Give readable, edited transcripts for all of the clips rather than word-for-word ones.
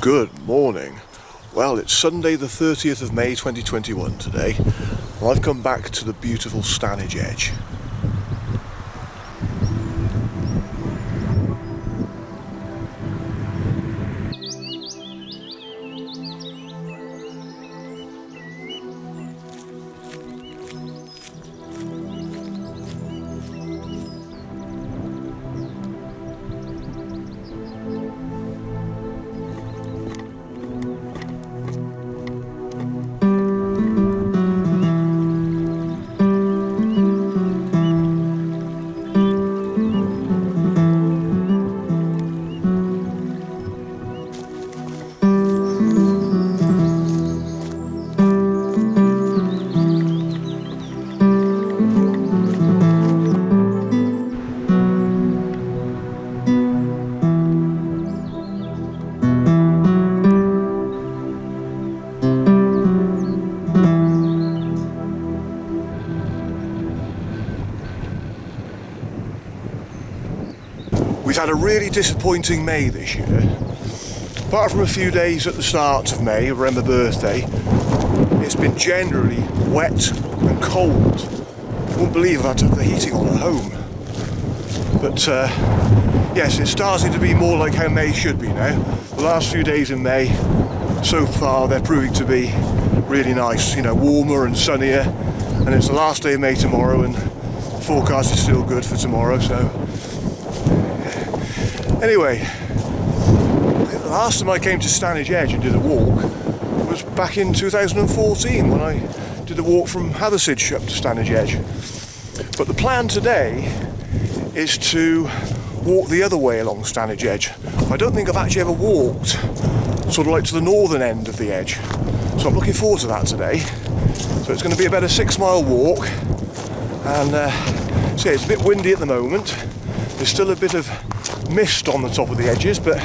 Good morning. Well, it's Sunday the 30th of May 2021 today, and I've come back to the beautiful Stanage Edge. We've had a really disappointing May this year. Apart from a few days at the start of May, around my birthday, it's been generally wet and cold. I won't believe I've had to have the heating on at home. But yes, it's starting to be more like how May should be now. The last few days in May, so far, they're proving to be really nice, warmer and sunnier. And it's the last day of May tomorrow, and the forecast is still good for tomorrow, so... Anyway, the last time I came to Stanage Edge and did a walk was back in 2014 when I did a walk from Hathersage up to Stanage Edge. But the plan today is to walk the other way along Stanage Edge. I don't think I've actually ever walked sort of like to the northern end of the edge. So I'm looking forward to that today. So it's going to be about a 6-mile walk. And so it's a bit windy at the moment. There's still a bit of mist on the top of the edges, but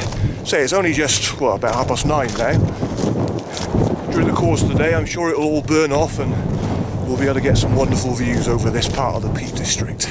say it's only just, about 9:30 now. During the course of the day, I'm sure it'll all burn off and we'll be able to get some wonderful views over this part of the Peak District.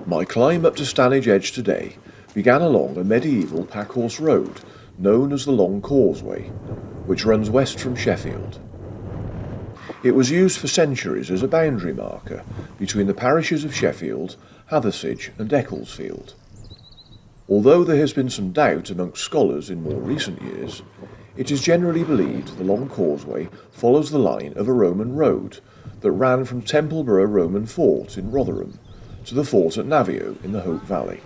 My climb up to Stanage Edge today began along a medieval packhorse road known as the Long Causeway, which runs west from Sheffield. It was used for centuries as a boundary marker between the parishes of Sheffield, Hathersage and Ecclesfield. Although there has been some doubt amongst scholars in more recent years, it is generally believed the Long Causeway follows the line of a Roman road that ran from Templeborough Roman Fort in Rotherham to the fort at Navio in the Hope Valley.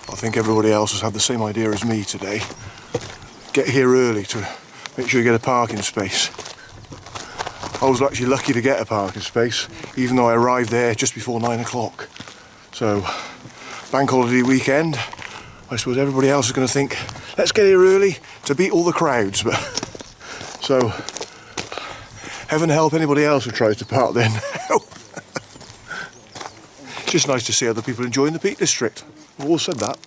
I think everybody else has had the same idea as me today. Get here early to make sure you get a parking space. I was actually lucky to get a parking space, even though I arrived there just before 9 o'clock. So, bank holiday weekend, I suppose everybody else is going to think, let's get here early to beat all the crowds. But so, heaven help anybody else who tries to park there now. It's just nice to see other people enjoying the Peak District. I've always said that.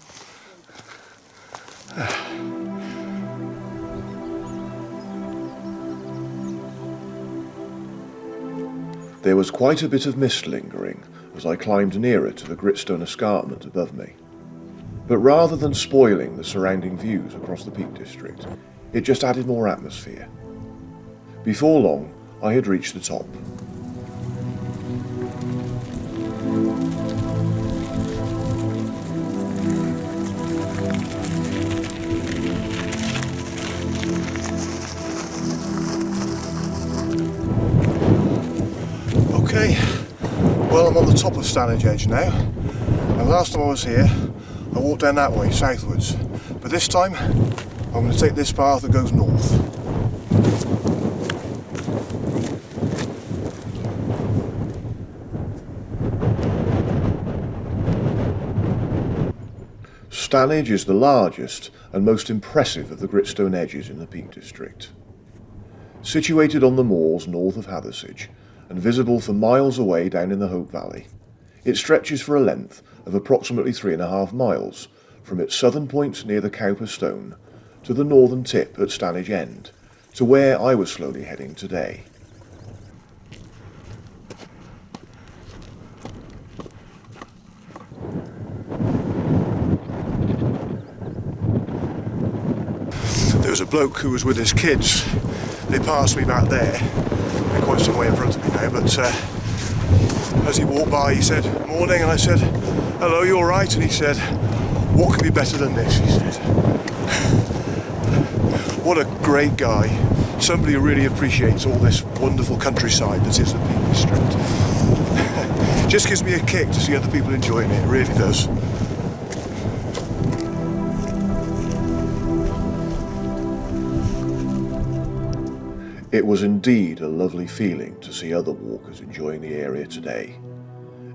There was quite a bit of mist lingering as I climbed nearer to the gritstone escarpment above me. But rather than spoiling the surrounding views across the Peak District, it just added more atmosphere. Before long, I had reached the top. Okay, well, I'm on the top of Stanage Edge now, and last time I was here I walked down that way, southwards, but this time I'm going to take this path that goes north. Stanage is the largest and most impressive of the gritstone edges in the Peak District. Situated on the moors north of Hathersage and visible for miles away down in the Hope Valley, it stretches for a length of approximately 3.5 miles from its southern point near the Cowper Stone to the northern tip at Stanage End, to where I was slowly heading today. There was a bloke who was with his kids. They passed me back there. They're quite some way in front of me now, but as he walked by he said, "Morning," and I said, "Hello, you alright?" And he said, "What could be better than this?" He said. What a great guy. Somebody who really appreciates all this wonderful countryside that is the Peak District. Just gives me a kick to see other people enjoying it, it really does. It was indeed a lovely feeling to see other walkers enjoying the area today,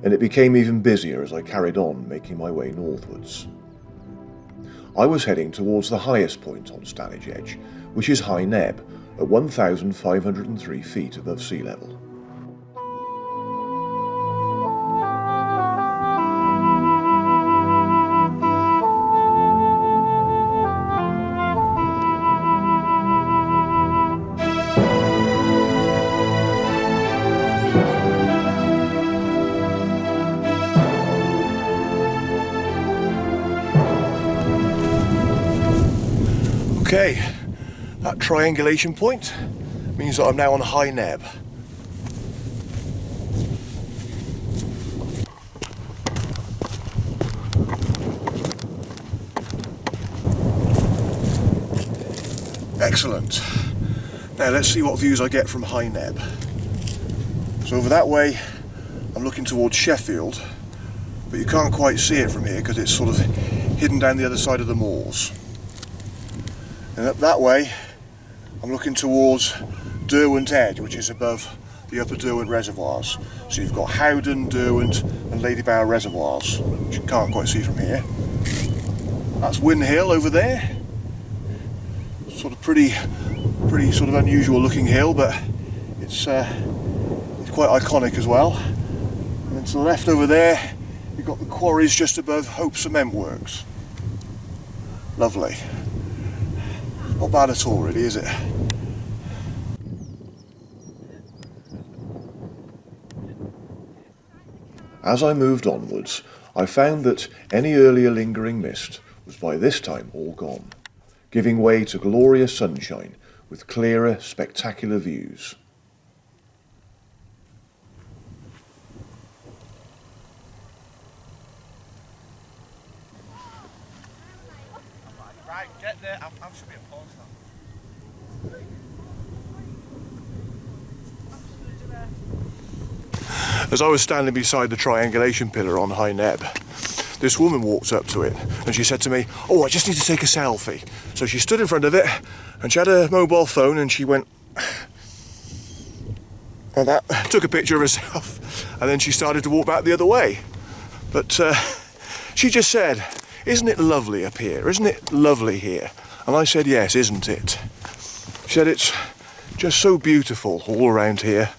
and it became even busier as I carried on making my way northwards. I was heading towards the highest point on Stanage Edge, which is High Neb, at 1,503 feet above sea level. Okay, that triangulation point means that I'm now on High Neb. Excellent. Now let's see what views I get from High Neb. So over that way I'm looking towards Sheffield, but you can't quite see it from here because it's sort of hidden down the other side of the moors. And up that way I'm looking towards Derwent Edge, which is above the upper Derwent reservoirs. So you've got Howden, Derwent and Ladybower reservoirs, which you can't quite see from here. That's Win Hill over there. Sort of pretty sort of unusual looking hill, but it's quite iconic as well. And then to the left over there you've got the quarries just above Hope Cement Works. Lovely. Not bad at all really, is it? As I moved onwards, I found that any earlier lingering mist was by this time all gone, giving way to glorious sunshine with clearer, spectacular views. Right, get there. I'm should be a pause now. As I was standing beside the triangulation pillar on High Neb, this woman walked up to it and she said to me, "Oh, I just need to take a selfie." So she stood in front of it and she had a mobile phone and she went and that, took a picture of herself, and then she started to walk back the other way. But she just said, "Isn't it lovely up here? Isn't it lovely here?" And I said, "Yes, isn't it?" She said, "It's just so beautiful all around here."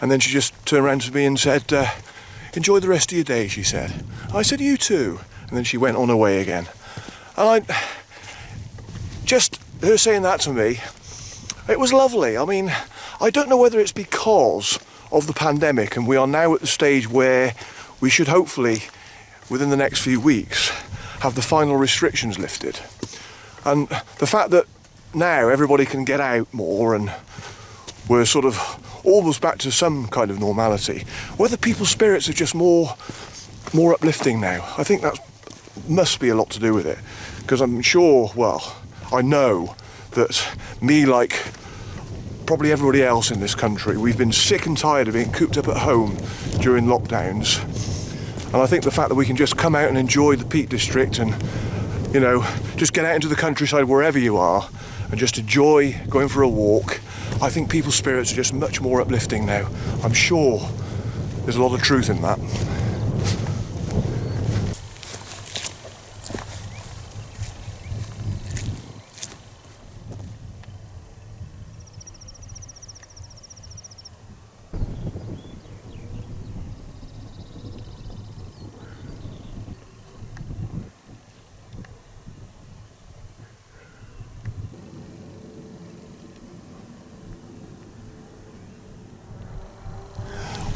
And then she just turned around to me and said, "Enjoy the rest of your day," she said. I said, "You too." And then she went on her way again. And just her saying that to me, it was lovely. I mean, I don't know whether it's because of the pandemic and we are now at the stage where we should hopefully, within the next few weeks, have the final restrictions lifted. And the fact that now everybody can get out more and we're sort of almost back to some kind of normality, whether people's spirits are just more uplifting now. I think that must be a lot to do with it, because I'm sure, well, I know that me, like probably everybody else in this country, we've been sick and tired of being cooped up at home during lockdowns. And I think the fact that we can just come out and enjoy the Peak District and you know, just get out into the countryside wherever you are and just enjoy going for a walk. I think people's spirits are just much more uplifting now. I'm sure there's a lot of truth in that.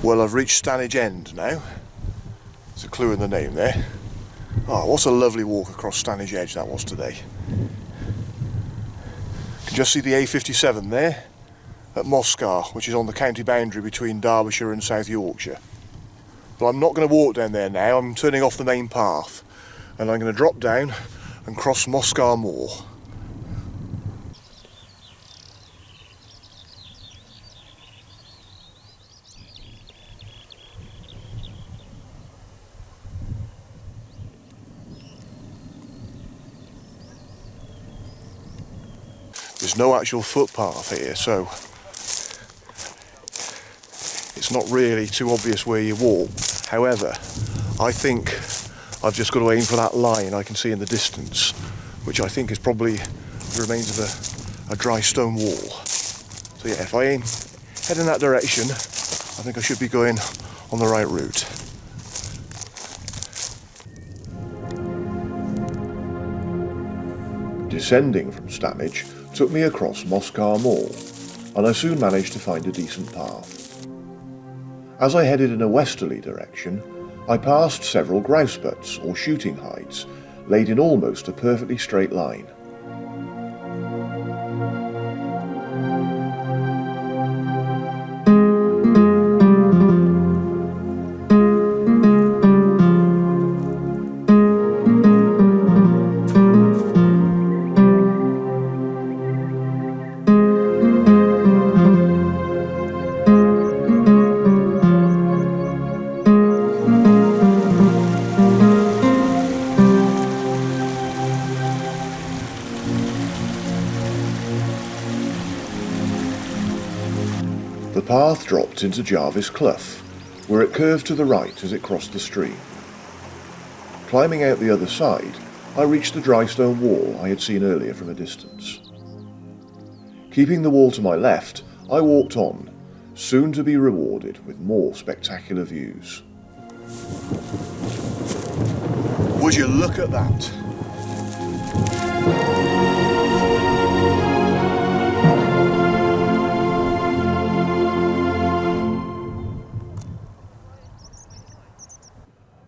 Well, I've reached Stanage End now. There's a clue in the name there. Oh, what a lovely walk across Stanage Edge that was today. You can just see the A57 there at Moscar, which is on the county boundary between Derbyshire and South Yorkshire. But I'm not going to walk down there now. I'm turning off the main path and I'm going to drop down and cross Moscar Moor. There's no actual footpath here, so it's not really too obvious where you walk. However, I think I've just got to aim for that line I can see in the distance, which I think is probably the remains of a dry stone wall. So yeah, if I aim, head in that direction, I think I should be going on the right route. Descending from Stanage took me across Moscar Moor, and I soon managed to find a decent path. As I headed in a westerly direction, I passed several grouse butts or shooting hides, laid in almost a perfectly straight line. The path dropped into Jarvis Clough, where it curved to the right as it crossed the stream. Climbing out the other side, I reached the dry stone wall I had seen earlier from a distance. Keeping the wall to my left, I walked on, soon to be rewarded with more spectacular views. Would you look at that?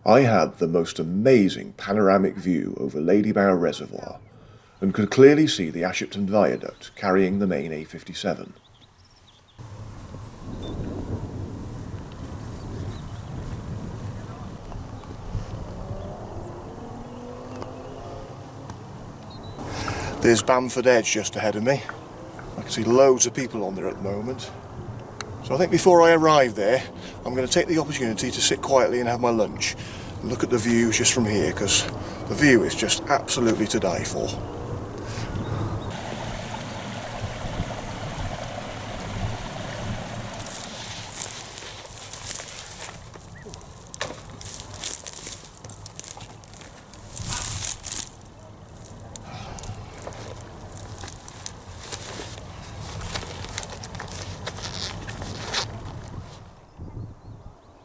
I had the most amazing panoramic view over Ladybower Reservoir and could clearly see the Ashipton Viaduct carrying the main A57. There's Bamford Edge just ahead of me. I can see loads of people on there at the moment. So I think before I arrive there, I'm going to take the opportunity to sit quietly and have my lunch and look at the views just from here, because the view is just absolutely to die for.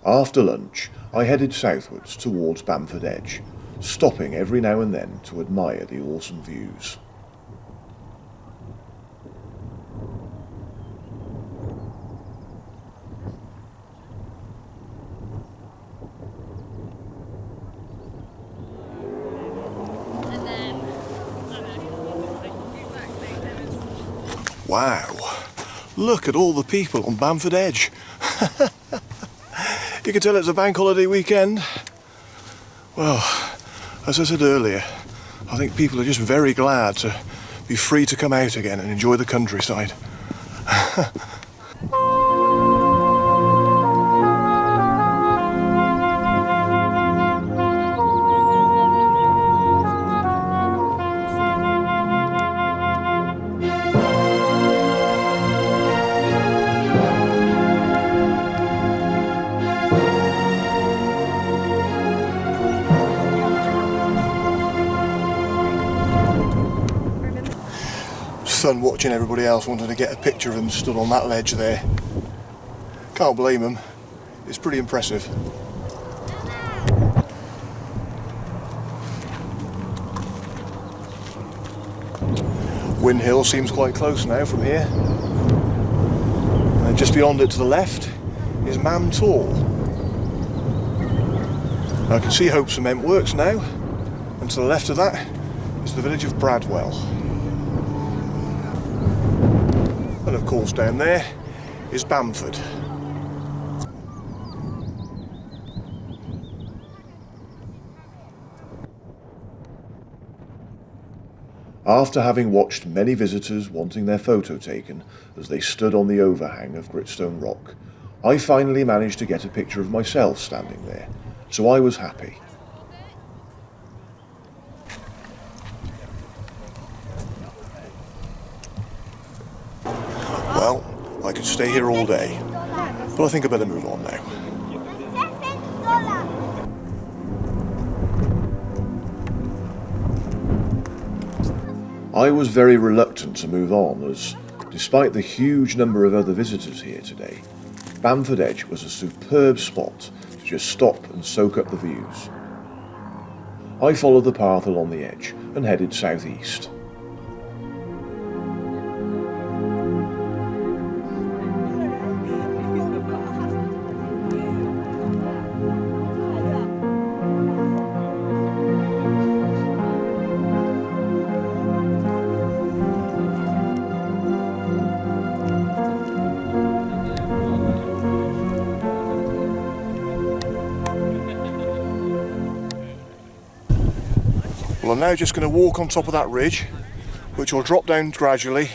After lunch, I headed southwards towards Bamford Edge, stopping every now and then to admire the awesome views. Wow, look at all the people on Bamford Edge. You can tell it's a bank holiday weekend. Well, as I said earlier, I think people are just very glad to be free to come out again and enjoy the countryside. fun watching everybody else wanting to get a picture of him stood on that ledge there. Can't blame him. It's pretty impressive. Wind Hill seems quite close now from here. And just beyond it to the left is Mam Tor. I can see Hope Cement Works now, and to the left of that is the village of Bradwell. And of course down there is Bamford. After having watched many visitors wanting their photo taken as they stood on the overhang of Gritstone Rock, I finally managed to get a picture of myself standing there, so I was happy. Well, I could stay here all day, but I think I better move on now. I was very reluctant to move on as, despite the huge number of other visitors here today, Bamford Edge was a superb spot to just stop and soak up the views. I followed the path along the edge and headed southeast. Well, I'm now just going to walk on top of that ridge, which will drop down gradually,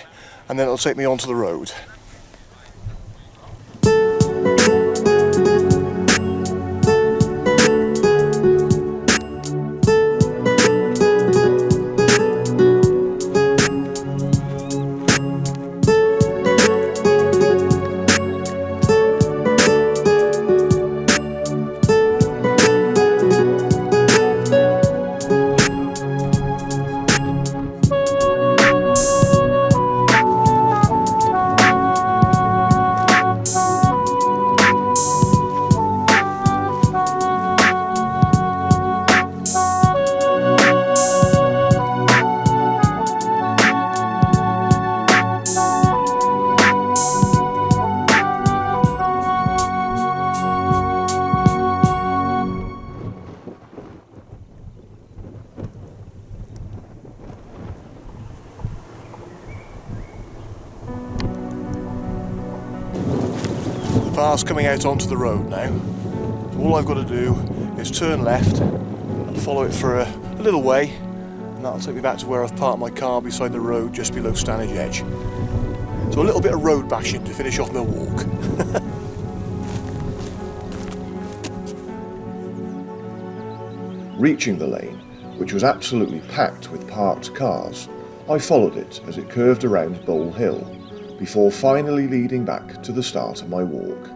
and then it'll take me onto the road. The path's coming out onto the road now. So all I've got to do is turn left and follow it for a little way, and that'll take me back to where I've parked my car beside the road just below Stanage Edge. So a little bit of road bashing to finish off my walk. Reaching the lane, which was absolutely packed with parked cars, I followed it as it curved around Bowl Hill, before finally leading back to the start of my walk.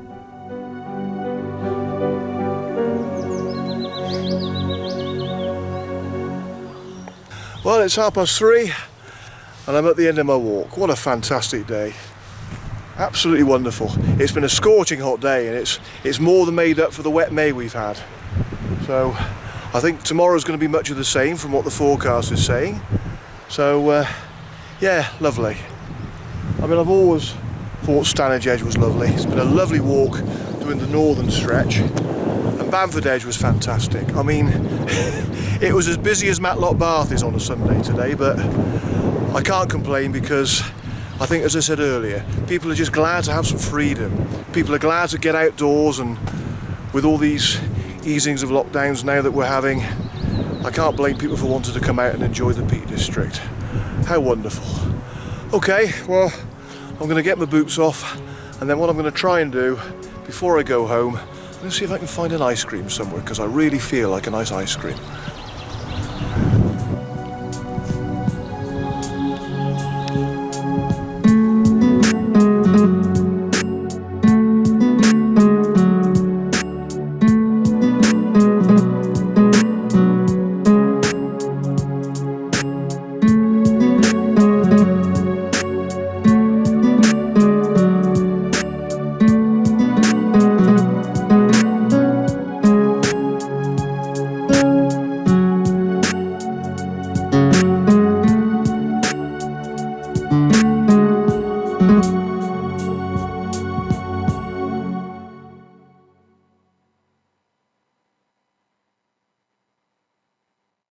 Well, it's 3:30 and I'm at the end of my walk. What a fantastic day. Absolutely wonderful. It's been a scorching hot day, and it's more than made up for the wet May we've had. So I think tomorrow's going to be much of the same from what the forecast is saying. So yeah, lovely. I mean, I've always thought Stanage Edge was lovely. It's been a lovely walk doing the northern stretch, and Bamford Edge was fantastic. I mean, it was as busy as Matlock Bath is on a Sunday today, but I can't complain because I think, as I said earlier, people are just glad to have some freedom. People are glad to get outdoors, and with all these easings of lockdowns now that we're having, I can't blame people for wanting to come out and enjoy the Peak District. How wonderful. Okay, well, I'm going to get my boots off, and then what I'm going to try and do before I go home, I'm going to see if I can find an ice cream somewhere, because I really feel like a nice ice cream.